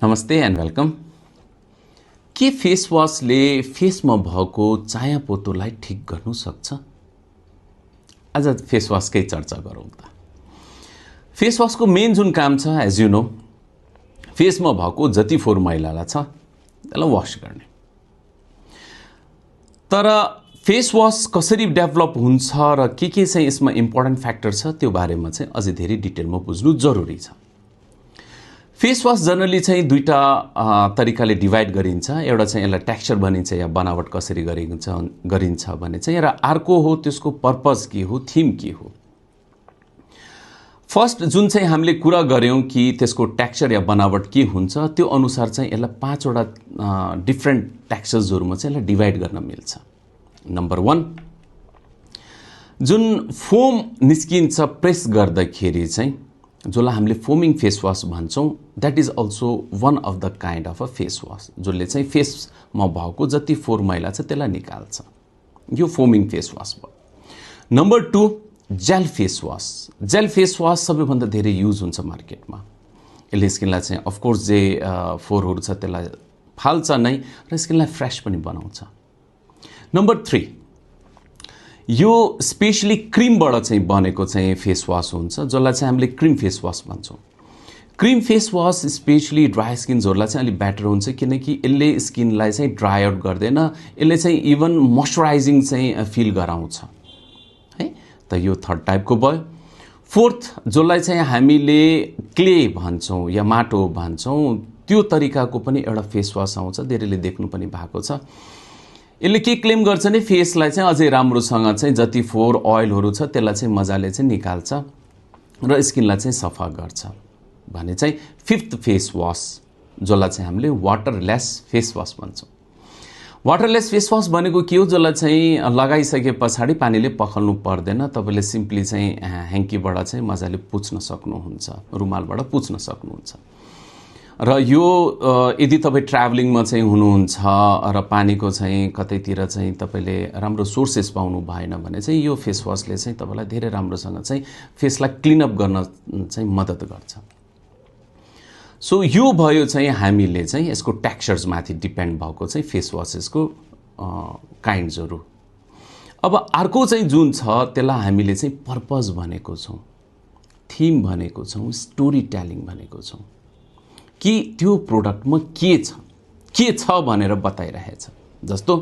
नमस्ते and welcome. के face वाशले फेसमा भएको चायापोतोलाई ठिक गर्नु सक्छ? आज फेस वाशकै चर्चा गरौँ त। फेस वाशको मेन जुन काम छ, एज यु नो, फेसमा भएको जति फोहोर मैलालाई छ त्यसलाई वाश गर्ने। तर फेस वाश कसरी डेभलप हुन्छ र के चाहिँ यसमा इम्पोर्टेन्ट फ्याक्टर छ त्यो बारेमा चाहिँ अझै धेरै डिटेलमा बुझ्नु जरुरी छ। फेस वाश जनरली चाहिँ दुईटा तरिकाले डिभाइड गरिन्छ। एउटा चाहिँ यसलाई टेक्सचर भनिन्छ या बनावट कसरी गरिन्छ भने चाहिँ, र अर्को हो त्यसको पर्पस के हो, थीम के हो। फर्स्ट जुन चाहिँ हामीले कुरा गर्यौं कि त्यसको टेक्सचर या बनावट के हुन्छ, त्यो अनुसार चाहिँ यसलाई 5 वटा डिफ्रेन्ट टेक्सचर्सहरुमा चाहिँ यसलाई डिभाइड गर्न मिल्छ। नम्बर 1, जुन फोम निस्किन्छ प्रेस गर्दाखेरि चाहिँ, जसलाई हामीले फोमिङ फेस वाश भन्छौं, that is also one of the kind of a face wash, जसले चाहिँ फेसमा भएको जति फोहोर मैला छ त्यसलाई निकाल्छ। यो फोमिङ फेस वाश भयो। Number 2, jail face wash. Jail face wash सबैभन्दा धेरै युज हुन्छ मार्केटमा। यसले स्किनलाई चाहिँ अफकोर्स जे फोहोरहरू छ त्यसलाई फाल्छ नै र स्किनलाई फ्रेस पनि बनाउँछ। नम्बर 3, यो स्पेशली क्रिमबाट चाहिँ बनेको चाहिँ फेस वाश हुन्छ, जसलाई चाहिँ हामीले क्रिम फेस वाश भन्छौँ। Cream face wash specially dry स्किन्सहरूलाई चाहिँ अलिक बेटर हुन्छ, किनकि यसले स्किनलाई चाहिँ ड्राई आउट गर्दैन, यसले चाहिँ इभन मोइस्चराइजिङ चाहिँ फिल गराउँछ है। त यो थर्ड टाइपको भयो। फोर्थ, जसलाई चाहिँ हामीले क्ले भन्छौँ या माटो भन्छौँ, त्यो तरिकाको पनि एउटा फेस वाश आउँछ, धेरैले देख्नु पनि भएको छ। यसले के क्लेम गर्छ नि, फेसलाई चाहिँ अझै राम्रोसँग चाहिँ जति फोहोर ओइलहरू छ त्यसलाई चाहिँ मजाले चाहिँ निकाल्छ र स्किनलाई चाहिँ सफा गर्छ भने चाहिँ फिफ्थ फेस वाश, जसलाई चाहिँ हामीले वाटरलेस फेस वाश भन्छौँ। वाटरलेस फेस वाश भनेको के हो, जसलाई चाहिँ लगाइसके पछाडि पानीले पखाल्नु पर्दैन, तपाईले सिम्पली चाहिँ ह्याङ्कीबाट चाहिँ मजाले पुछ्न सक्नुहुन्छ, रुमालबाट पुछ्न सक्नुहुन्छ। र यो यदि तपाईँ ट्राभलिङमा चाहिँ हुनुहुन्छ र पानीको चाहिँ कतैतिर चाहिँ तपाईले राम्रो सोर्सेस पाउनु भएन भने चाहिँ यो फेस वाशले चाहिँ तपाईलाई धेरै राम्रोसँग चाहिँ फेसलाई क्लिन अप गर्न चाहिँ मद्दत गर्छ। सो यो भयो चाहिँ हामीले चाहिँ यसको टेक्सचर्स माथि डिपेन्ड भएको चाहिँ फेस वाशेसको काइन्ड्सहरु। अब अर्को चाहिँ जुन छ त्यसलाई हामीले चाहिँ पर्पस भनेको छौं, थीम भनेको छौं, स्टोरी टेलिङ भनेको छौं, कि त्यो प्रोडक्टमा के छ भनेर बताइरहेछ। जस्तो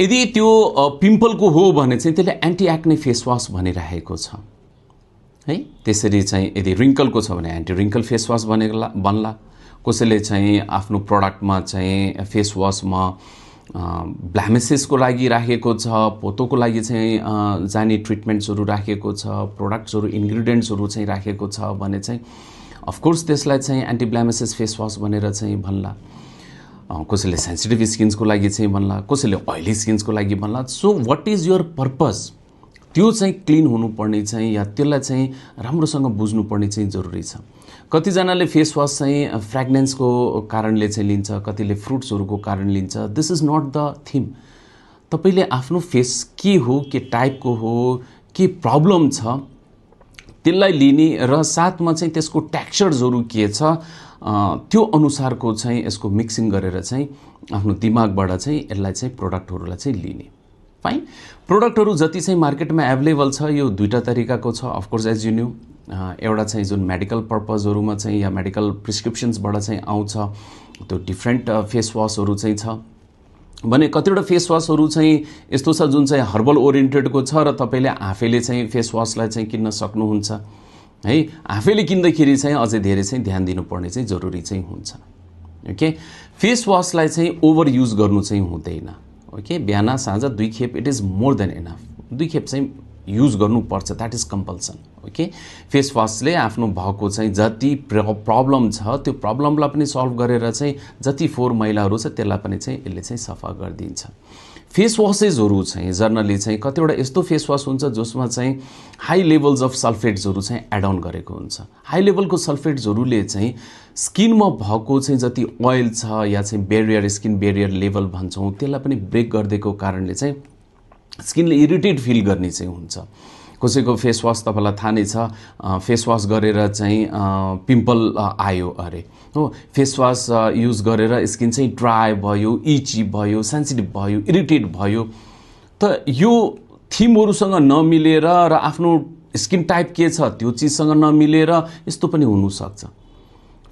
यदि त्यो पिम्पलको हो भने चाहिँ त्यसले एन्टी एक्ने फेस वाश भनिरहेको छ है। त्यसरी चाहिँ यदि रिङ्कलको छ भने एन्टी रिङ्कल फेस वाश बन्ला। कसैले चाहिँ आफ्नो प्रोडक्टमा चाहिँ फेस वाशमा ब्ल्यामेसेसको लागि राखेको छ, पोतोको लागि चाहिँ जाने ट्रिटमेन्ट्सहरु राखेको छ, प्रोडक्ट्सहरु इन्ग्रेडिएन्ट्सहरु चाहिँ राखेको छ भने चाहिँ अफकोर्स त्यसलाई चाहिँ एन्टी ब्ल्यामेसेस फेस वाश भनेर चाहिँ भन्ला। कसैले सेन्सिटिभ स्किन्सको लागि चाहिँ भन्ला, कसैले ओइली स्किन्सको लागि भन्ला। So what is your purpose, त्यो चाहिँ क्लिन हुनुपर्ने चाहिँ या त्यसलाई चाहिँ राम्रोसँग बुझ्नुपर्ने चाहिँ जरुरी छ। कतिजनाले फेस वाश चाहिँ फ्रेग्रेन्सको कारणले चाहिँ लिन्छ, कतिले फ्रुट्सहरुको कारण लिन्छ। This is not the theme. तपाईले आफ्नो फेस के हो, के टाइपको हो, के प्रब्लम छ त्यसलाई लिने र साथमा चाहिँ त्यसको टेक्सचर्सहरु के छ त्यो अनुसारको चाहिँ यसको मिक्सिङ गरेर चाहिँ आफ्नो दिमागबाट चाहिँ यसलाई चाहिँ प्रोडक्टहरुलाई चाहिँ लिने। फाइन। प्रोडक्टहरु जति चाहिँ मार्केटमा अवेलेबल छ यो दुईटा तरिकाको छ। Of course as you knew, एउटा चाहिँ जुन मेडिकल पर्पसहरुमा चाहिँ या मेडिकल प्रिस्क्रिप्सन्सबाट चाहिँ आउँछ त्यो डिफ्रेन्ट फेस वाशहरु चाहिँ छ भने, कतिवटा फेस वाशहरु चाहिँ यस्तो छ जुन चाहिँ हर्बल ओरिएन्टेडको छ र तपाईले आफैले चाहिँ फेस वाशलाई चाहिँ किन्न सक्नुहुन्छ है। आफैले किन्दाखेरि चाहिँ अझै धेरै चाहिँ ध्यान दिनुपर्ने चाहिँ जरुरी चाहिँ हुन्छ। ओके, फेस वाशलाई चाहिँ ओभर युज गर्नु चाहिँ हुँदैन। ओके, बिहान साँझ 2 खेप it is more than enough. 2 खेप चाहिँ युज गर्नुपर्छ, that is compulsion. Okay, face वाशले आफ्नो भएको चाहिँ जति प्रब्लम छ त्यो प्रब्लमलाई पनि सल्भ गरेर चाहिँ जति फोहोर मैलाहरू छ त्यसलाई पनि चाहिँ यसले चाहिँ सफा गरिदिन्छ। फेस वाशेसहरु चाहिँ जर्नली चाहिँ कतिवटा यस्तो फेस वाश हुन्छ जसमा चाहिँ हाई लेभल्स अफ सल्फेट्सहरु चाहिँ एड अन गरेको हुन्छ। हाई लेभलको सल्फेट्सहरुले चाहिँ स्किनमा भएको चाहिँ जति ओइल छ या चाहिँ बेरियर, स्किन बेरियर लेभल भन्छौं त्यसलाई पनि ब्रेक गर्दिएको कारणले चाहिँ स्किनले इरिटेट फिल गर्ने चाहिँ हुन्छ। कसैको फेस वास तपाईँलाई थाहा नै छ, फेस वास गरेर चाहिँ पिम्पल आयो अरे हो, फेस वास युज गरेर स्किन चाहिँ ड्राई भयो, इची भयो, सेन्सिटिभ भयो, इरिटेट भयो। त यो थिमहरूसँग नमिलेर र आफ्नो स्किन टाइप के छ त्यो चिजसँग नमिलेर यस्तो पनि हुनसक्छ।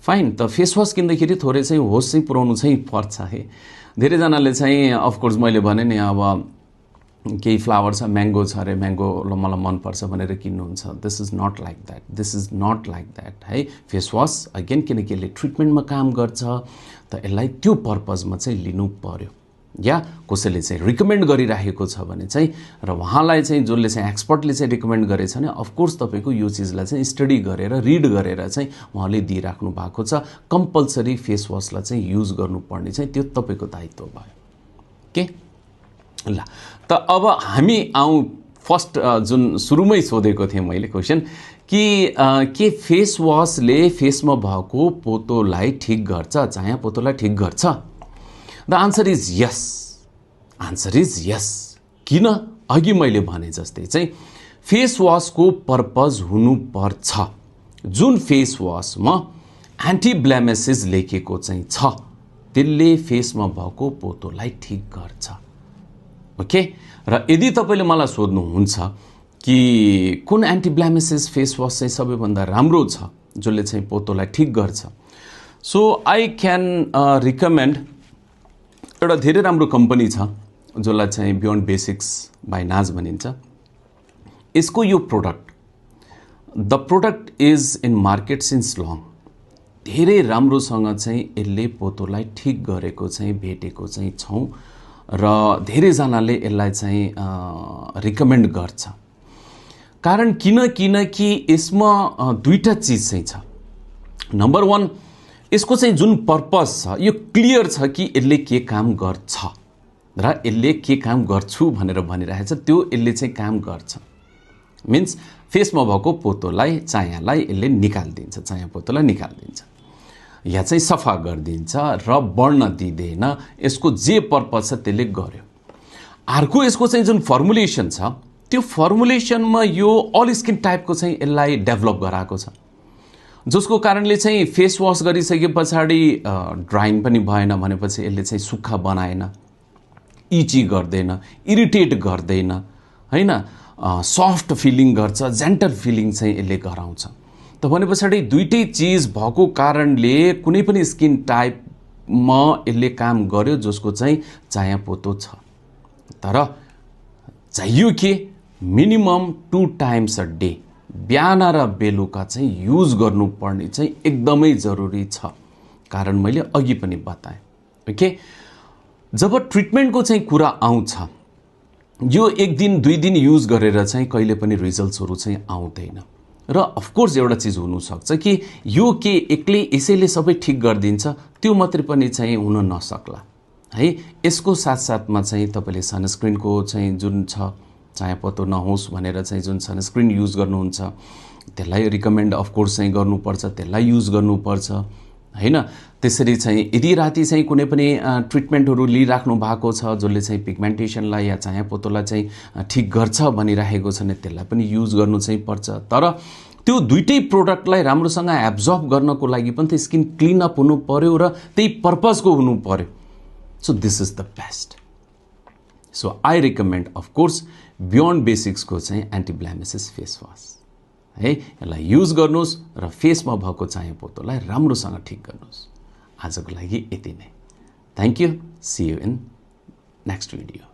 फाइन, त फेस वास किन्दाखेरि थोरै चाहिँ होस चाहिँ पुऱ्याउनु चाहिँ पर्छ है। धेरैजनाले चाहिँ अफकोर्स मैले भने नि अब केही फ्लावर छ, म्याङ्गो छ अरे, म्याङ्गो मलाई मनपर्छ भनेर किन्नुहुन्छ। This is not like that, this is not like that है। फेस वास अगेन किनकि यसले ट्रिटमेन्टमा काम गर्छ त यसलाई त्यो पर्पजमा चाहिँ लिनु पर्यो, या कसैले चाहिँ रिकमेन्ड गरिराखेको छ भने चाहिँ र उहाँलाई चाहिँ जसले चाहिँ एक्सपर्टले चाहिँ रिकमेन्ड गरेछ भने अफकोर्स तपाईँको यो चिजलाई चाहिँ स्टडी गरेर रिड गरेर चाहिँ उहाँले दिइराख्नु भएको छ। कम्पलसरी फेस वासलाई चाहिँ युज गर्नुपर्ने चाहिँ त्यो तपाईँको दायित्व भयो के ल। त अब हामी आउँ फर्स्ट जुन सुरुमै सोधेको थिएँ मैले क्वेसन कि फेस वासले फेसमा भएको पोतोलाई ठिक गर्छ, चाया पोतोलाई ठिक गर्छ? The answer is yes, answer is yes. किन? अघि मैले भने जस्तै चाहिँ फेस वासको पर्पज हुनुपर्छ जुन फेस वासमा एन्टी ब्लेमिसेस लेखेको चाहिँ छ त्यसले फेसमा भएको पोतोलाई ठिक गर्छ। ओके, र यदि तपाईँले मलाई सोध्नुहुन्छ कि कुन एन्टी ब्लेमिसेस फेस वास चाहिँ सबैभन्दा राम्रो छ जसले चाहिँ पोतोलाई ठिक गर्छ, सो आई क्यान रिकमेन्ड एउटा धेरै राम्रो कम्पनी छ जसलाई चाहिँ बियोन्ड बेसिक्स बाई नाज भनिन्छ। यसको यो product, the product is in market since long, धेरै राम्रोसँग चाहिँ यसले पोतोलाई ठिक गरेको चाहिँ भेटेको चाहिँ छौँ र धेरैजनाले यसलाई चाहिँ रिकमेन्ड गर्छ। कारण किनकि यसमा दुईटा चिज चाहिँ छ। नम्बर वान, यसको चाहिँ जुन पर्पस छ यो क्लियर छ कि यसले के काम गर्छ र यसले के काम गर्छु भनेर भनिरहेको छ, त्यो यसले चाहिँ काम गर्छ। मिन्स फेसमा भएको पोतोलाई, चायालाई यसले निकालिदिन्छ, चाया पोतोलाई निकालिदिन्छ या चाहिँ सफा गरिदिन्छ र बढ्न दिँदैन। यसको जे पर्पस छ त्यसले गर्यो। अर्को यसको चाहिँ जुन फर्मुलेसन छ त्यो फर्मुलेसनमा यो अल स्किन टाइपको चाहिँ यसलाई डेभलप गराएको छ, जसको कारणले चाहिँ फेस वास गरिसके पछाडि ड्राइङ पनि भएन भनेपछि यसले चाहिँ सुक्खा बनाएन, इची गर्दैन, इरिटेट गर्दैन हैन, सफ्ट फिलिङ गर्छ, जेन्टल फिलिङ चाहिँ यसले गराउँछ। त भने पछाडि दुईटै चिज भएको कारणले कुनै पनि स्किन टाइपमा यसले काम गर्यो जसको चाहिँ चाया पोतो छ। तर चाहियो के मिनिमम 2 टाइम्स अ डे, बिहान र बेलुका चाहिँ युज गर्नुपर्ने चाहिँ एकदमै जरुरी छ। कारण मैले अघि पनि बताएँ। ओके, जब ट्रिटमेन्टको चाहिँ कुरा आउँछ यो 1 दिन 2 दिन युज गरेर चाहिँ कहिले पनि रिजल्ट्सहरू चाहिँ आउँदैन। र अफकोर्स एउटा चिज हुनसक्छ कि यो के एक्लै यसैले सबै ठिक गरिदिन्छ त्यो मात्रै पनि चाहिँ हुन नसक्ला है। यसको साथसाथमा चाहिँ तपाईँले सनस्क्रिनको चाहिँ जुन छ चाहे पत्तो नहोस् भनेर चाहिँ जुन सनस्क्रिन युज गर्नुहुन्छ त्यसलाई रिकमेन्ड अफकोर्स चाहिँ गर्नुपर्छ, त्यसलाई युज गर्नुपर्छ हैन। त्यसरी चाहिँ यदि राति चाहिँ कुनै पनि ट्रिटमेन्टहरू लिइराख्नु भएको छ जसले चाहिँ पिगमेन्टेसनलाई या चाया पोतोलाई चाहिँ ठिक गर्छ भनिराखेको छ भने त्यसलाई पनि युज गर्नु चाहिँ पर्छ। तर त्यो दुईटै प्रोडक्टलाई राम्रोसँग एब्जर्ब गर्नको लागि पनि त स्किन क्लिन अप हुनु पर्यो र त्यही पर्पजको हुनु पर्यो। So this is the best. So I recommend of course beyond बेसिक्सको चाहिँ एन्टी ब्लेमिसेस फेस वास है। यसलाई युज गर्नुहोस् र फेसमा भएको चाया पोतोलाई राम्रोसँग ठिक गर्नुहोस्। आजको लागि यति नै। Thank you, see you in next video.